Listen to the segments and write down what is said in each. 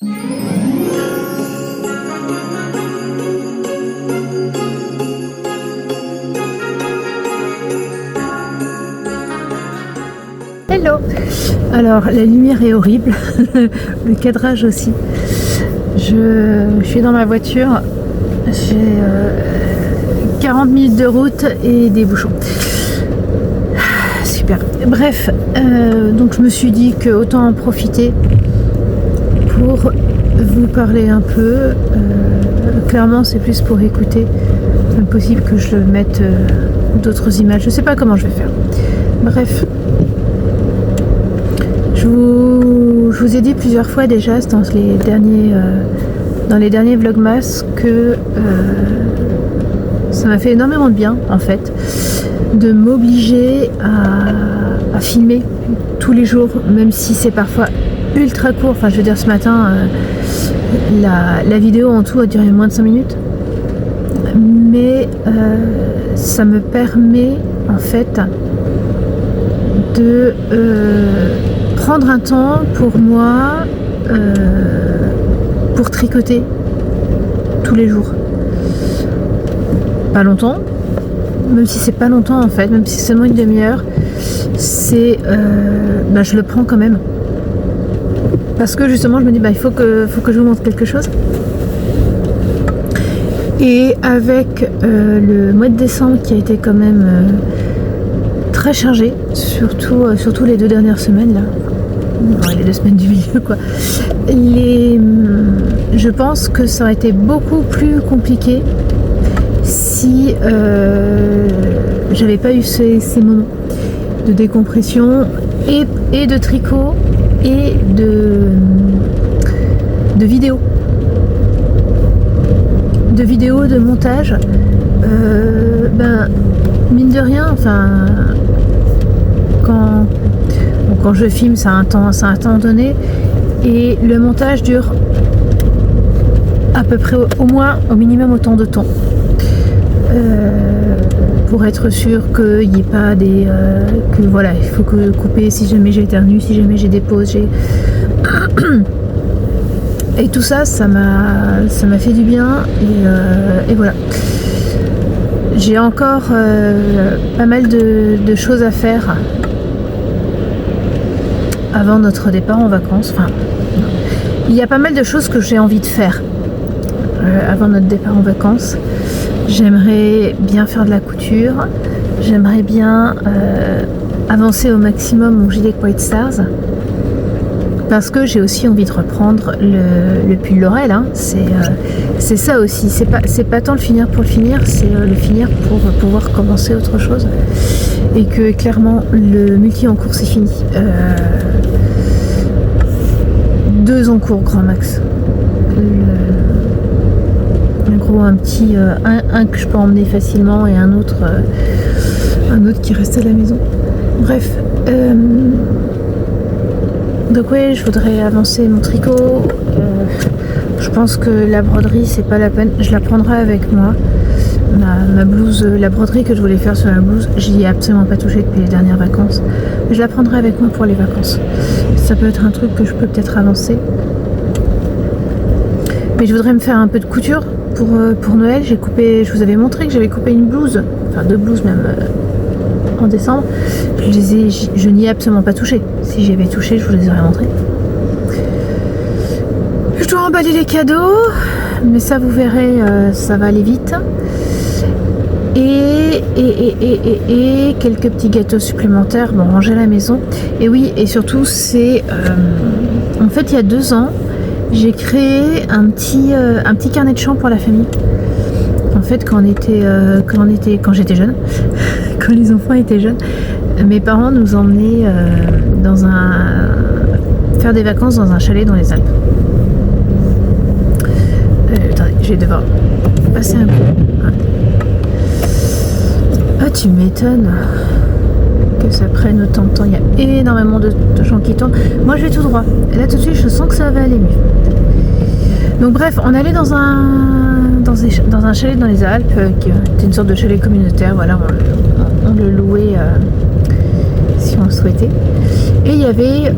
Hello. Alors la lumière est horrible, le cadrage aussi. Je suis dans ma voiture, j'ai 40 minutes de route et des bouchons. Super. Bref, donc je me suis dit que autant en profiter pour vous parler un peu. Clairement c'est plus pour écouter. C'est impossible que je mette d'autres images. Je sais pas comment je vais faire. Bref. Je vous ai dit plusieurs fois déjà dans les derniers vlogmas que ça m'a fait énormément de bien en fait de m'obliger à filmer tous les jours, même si c'est parfois ultra court. Enfin je veux dire, ce matin la vidéo en tout a duré moins de 5 minutes, mais ça me permet en fait de prendre un temps pour moi pour tricoter tous les jours. Pas longtemps, même si c'est pas longtemps en fait, même si c'est seulement une demi-heure, c'est je le prends quand même. Parce que justement je me dis il faut que je vous montre quelque chose. Et avec le mois de décembre qui a été quand même très chargé, surtout les 2 dernières semaines là. Ouais, les 2 semaines du milieu quoi. Je pense que ça aurait été beaucoup plus compliqué si j'avais pas eu ces moments de décompression et de tricot et de vidéos. De vidéos, de montage. Mine de rien, enfin quand je filme, ça a un temps donné, et le montage dure à peu près au minimum autant de temps pour être sûr qu'il n'y ait pas que voilà, il faut que couper si jamais j'éternue, si jamais j'ai des pauses, et tout ça m'a fait du bien, et voilà. J'ai encore pas mal de choses à faire avant notre départ en vacances. Enfin, il y a pas mal de choses que j'ai envie de faire avant notre départ en vacances. J'aimerais bien faire de la couture. J'aimerais bien avancer au maximum mon gilet White Stars. Parce que j'ai aussi envie de reprendre le pull Laurel. Hein. C'est ça aussi. C'est pas tant le finir pour le finir, c'est le finir pour pouvoir commencer autre chose. Et que clairement le multi en cours c'est fini. 2 en cours grand max. En gros un petit un que je peux emmener facilement et un autre qui reste à la maison. Bref. Donc oui, je voudrais avancer mon tricot. Je pense que la broderie c'est pas la peine. Je la prendrai avec moi. Ma blouse, la broderie que je voulais faire sur la blouse, j'y ai absolument pas touché depuis les dernières vacances. Je la prendrai avec moi pour les vacances. Ça peut être un truc que je peux peut-être avancer. Mais je voudrais me faire un peu de couture pour Noël. Je vous avais montré que j'avais coupé une blouse, enfin 2 blouses même en décembre. Je n'y ai absolument pas touché. Si j'y avais touché, je vous les aurais montrés. Je dois emballer les cadeaux, mais ça vous verrez, ça va aller vite. Et quelques petits gâteaux supplémentaires, ranger à la maison. Et oui, et surtout c'est en fait il y a 2 ans j'ai créé un petit carnet de chant pour la famille. En fait quand j'étais jeune, quand les enfants étaient jeunes, mes parents nous emmenaient faire des vacances dans un chalet dans les Alpes. Attendez, je vais devoir passer un coup. Ouais. Ah, tu m'étonnes que ça prenne autant de temps. Il y a énormément de gens qui tournent. Moi, je vais tout droit. Et là, tout de suite, je sens que ça va aller mieux. Donc, bref, on allait dans un chalet dans les Alpes, qui était une sorte de chalet communautaire. Voilà, on le louait si on le souhaitait. Et il y avait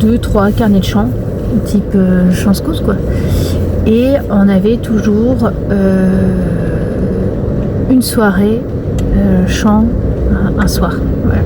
2-3 carnets de chant type chant scout quoi. Et on avait toujours une soirée chant un soir. Voilà.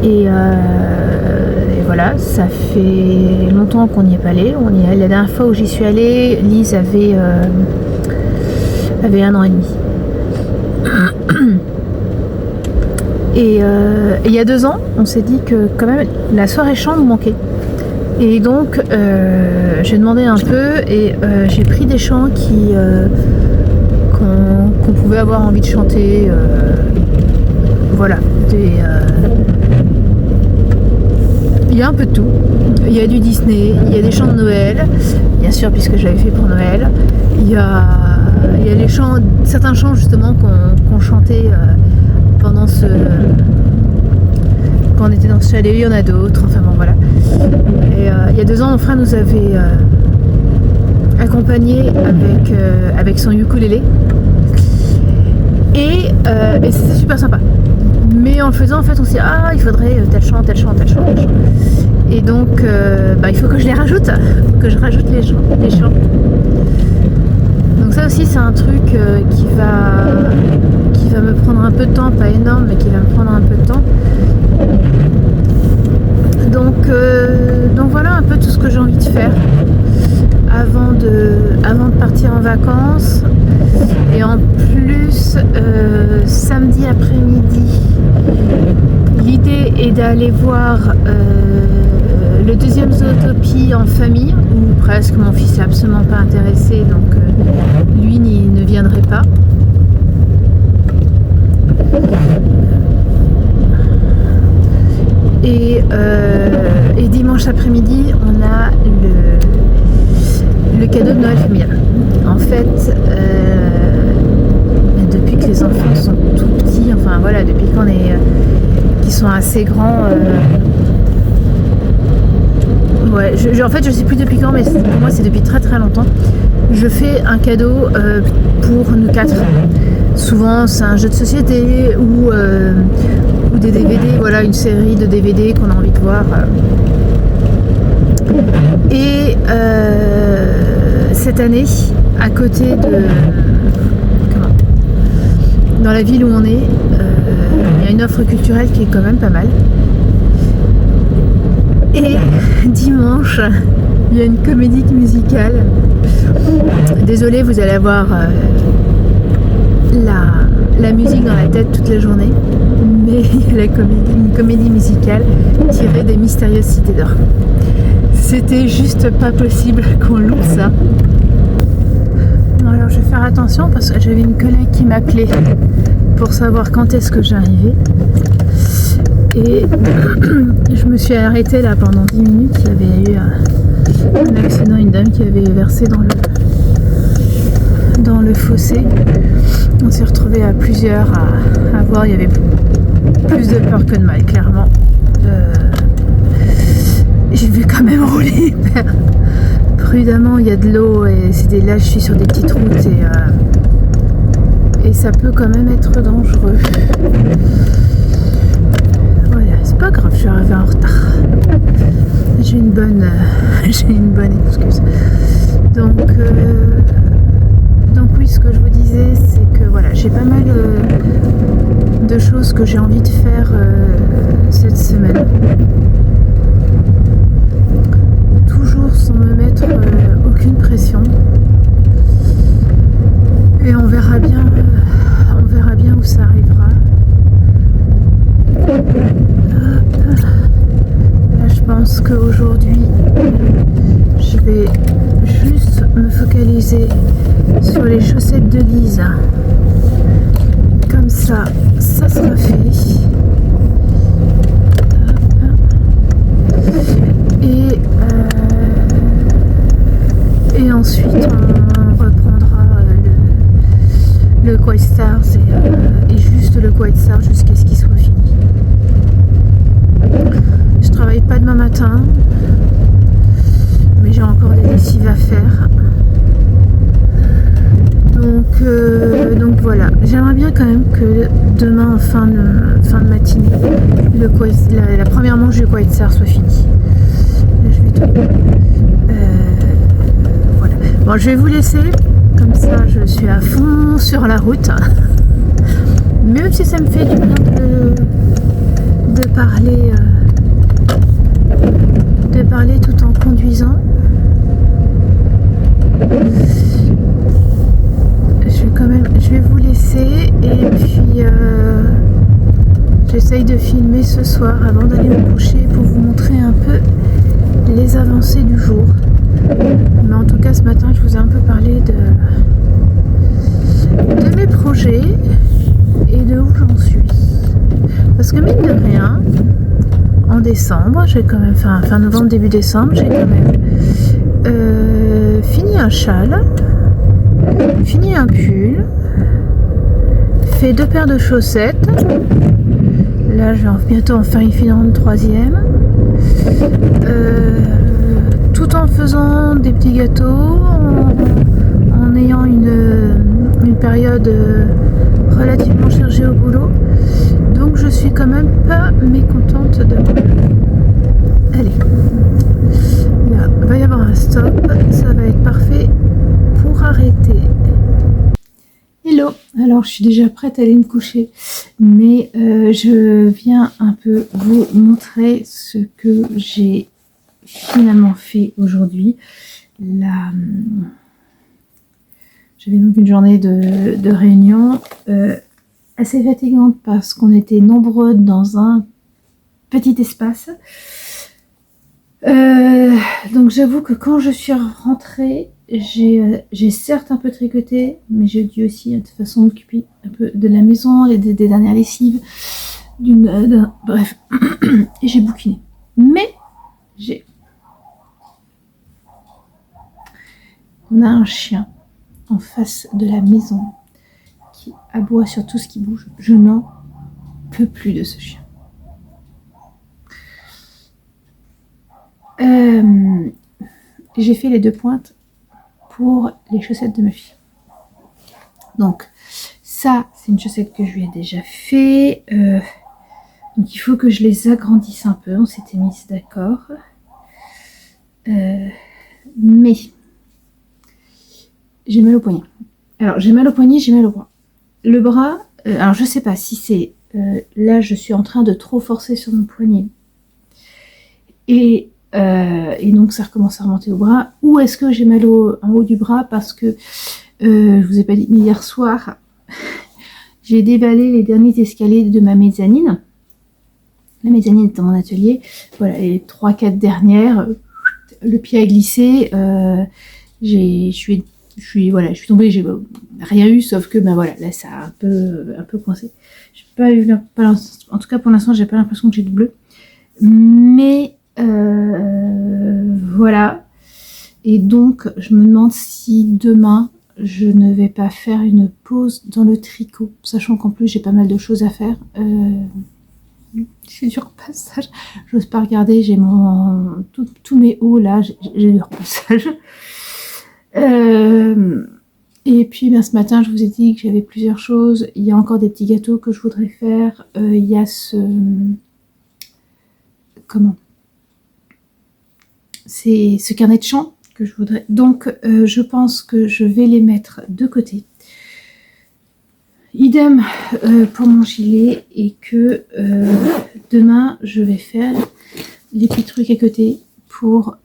Et voilà, ça fait longtemps qu'on n'y est pas allé. La dernière fois où j'y suis allée, Lise avait 1 an et demi. Et il y a 2 ans, on s'est dit que quand même la soirée chant nous manquait. Et donc j'ai demandé un peu et j'ai pris des chants qu'on pouvait avoir envie de chanter. Voilà, il y a un peu de tout. Il y a du Disney, il y a des chants de Noël, bien sûr puisque je l'avais fait pour Noël. Il y a les chants, certains chants justement qu'on chantait pendant quand on était dans ce chalet. Il y en a d'autres, enfin bon voilà. Et il y a 2 ans, mon frère nous avait accompagnés avec son ukulélé et c'était super sympa. Mais en le faisant, en fait, on s'est dit il faudrait tel chant. Et donc, il faut que je les rajoute. Il faut que je rajoute les chants. Donc ça aussi, c'est un truc qui va me prendre un peu de temps, pas énorme, mais qui va me prendre un peu de temps. Donc voilà un peu tout ce que j'ai envie de faire avant de partir en vacances. Et en plus, samedi après-midi, l'idée est d'aller voir le 2e Zootopie en famille, ou presque. Mon fils n'est absolument pas intéressé, donc lui ne viendrait pas. Et dimanche après-midi, on a le cadeau de Noël familial. En fait, depuis que les enfants sont tout petits, enfin voilà, depuis qu'ils sont assez grands, ouais, en fait, je sais plus depuis quand, mais pour moi, c'est depuis très très longtemps. Je fais un cadeau pour nous 4. Souvent, c'est un jeu de société ou des DVD, voilà, une série de DVD qu'on a envie de voir. Et cette année, à côté dans la ville où on est, il y a une offre culturelle qui est quand même pas mal. Et dimanche, il y a une comédie musicale. Désolée, vous allez avoir la musique dans la tête toute la journée, mais il y a une comédie musicale tirée des Mystérieuses Cités d'Or. C'était juste pas possible qu'on loue ça. Alors je vais faire attention parce que j'avais une collègue qui m'appelait pour savoir quand est-ce que j'arrivais. Et je me suis arrêtée là pendant 10 minutes. Il y avait eu un accident, une dame qui avait versé dans le fossé. On s'est retrouvés à plusieurs à voir. Il y avait plus de peur que de mal, clairement. J'ai vu quand même rouler prudemment. Il y a de l'eau et là je suis sur des petites routes et ça peut quand même être dangereux. Voilà, c'est pas grave, je suis arrivée en retard. J'ai une bonne excuse. Donc oui, ce que je vous disais, c'est que voilà, j'ai pas mal de choses que j'ai envie de faire cette semaine. Toujours sans me mettre aucune pression. Et on verra bien où ça arrivera. Là, je pense qu'aujourd'hui, je vais juste me focaliser sur les chaussettes de Lise. Comme ça sera fait. Et ensuite, on reprendra le Quiet Stars et juste le Quiet Stars jusqu'à ce qu'il soit fini. Je travaille pas demain matin, mais j'ai encore des lessives à faire. Donc voilà, j'aimerais bien quand même que demain en fin de matinée, la première manche du Quiet Stars soit finie. Je vais Voilà. Bon, je vais vous laisser. Comme ça, je suis à fond sur la route. Même si ça me fait du bien de parler tout en conduisant. Je vais vous laisser et puis j'essaye de filmer ce soir avant d'aller me coucher pour vous montrer un peu les avancées du jour. Mais en tout cas, ce matin, je vous ai un peu parlé de mes projets et de où j'en suis. Parce que mine de rien, en décembre, j'ai quand même, fin novembre, début décembre, j'ai quand même fini un châle, fini un pull, fait 2 paires de chaussettes. Là, je vais bientôt enfin y finir une 3e. Tout en faisant des petits gâteaux, en ayant une période relativement chargée au boulot. Donc je suis quand même pas mécontente de moi. Allez, là, il va y avoir un stop, ça va être parfait pour arrêter. Hello, alors je suis déjà prête à aller me coucher, mais je viens un peu vous montrer ce que j'ai finalement fait aujourd'hui. J'avais donc une journée de réunion assez fatigante parce qu'on était nombreux dans un petit espace. Donc j'avoue que quand je suis rentrée, j'ai certes un peu tricoté, mais j'ai dû aussi de toute façon m'occuper un peu de la maison, des dernières lessives, bref, et j'ai bouquiné. Mais on a un chien en face de la maison qui aboie sur tout ce qui bouge. Je n'en peux plus de ce chien. J'ai fait les 2 pointes pour les chaussettes de ma fille. Donc ça, c'est une chaussette que je lui ai déjà fait. Donc il faut que je les agrandisse un peu. On s'était mis d'accord. Mais j'ai mal au poignet. Alors j'ai mal au poignet, j'ai mal au bras. Le bras, alors je sais pas si c'est là je suis en train de trop forcer sur mon poignet. Et donc ça recommence à remonter au bras. Ou est-ce que j'ai mal en haut du bras parce que je vous ai pas dit, mais hier soir j'ai déballé les derniers escaliers de ma mezzanine. La mezzanine est dans mon atelier. Voilà, les 3-4 dernières, le pied a glissé. Je suis tombée, j'ai rien eu, sauf que ben voilà, là ça a un peu coincé. J'ai pas eu, en tout cas pour l'instant, j'ai pas l'impression que j'ai de bleu. Mais voilà. Et donc, je me demande si demain, je ne vais pas faire une pause dans le tricot, sachant qu'en plus, j'ai pas mal de choses à faire. J'ai du repassage. J'ose pas regarder, j'ai tous mes hauts là, j'ai du repassage. Et puis ben, ce matin, je vous ai dit que j'avais plusieurs choses. Il y a encore des petits gâteaux que je voudrais faire. Il y a c'est ce carnet de chant que je voudrais. Donc je pense que je vais les mettre de côté. Idem pour mon gilet et que demain je vais faire les petits trucs à côté pour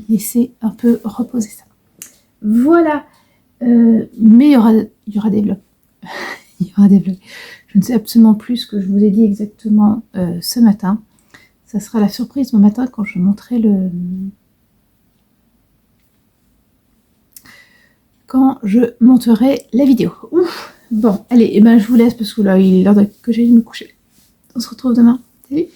laisser un peu reposer ça. Voilà. Mais il y aura des vlogs. Il y aura des vlogs. Je ne sais absolument plus ce que je vous ai dit exactement ce matin. Ça sera la surprise ce matin quand je montrerai quand je monterai la vidéo. Ouf. Bon, allez, et ben je vous laisse parce que là il est l'heure que j'aille me coucher. On se retrouve demain. Salut.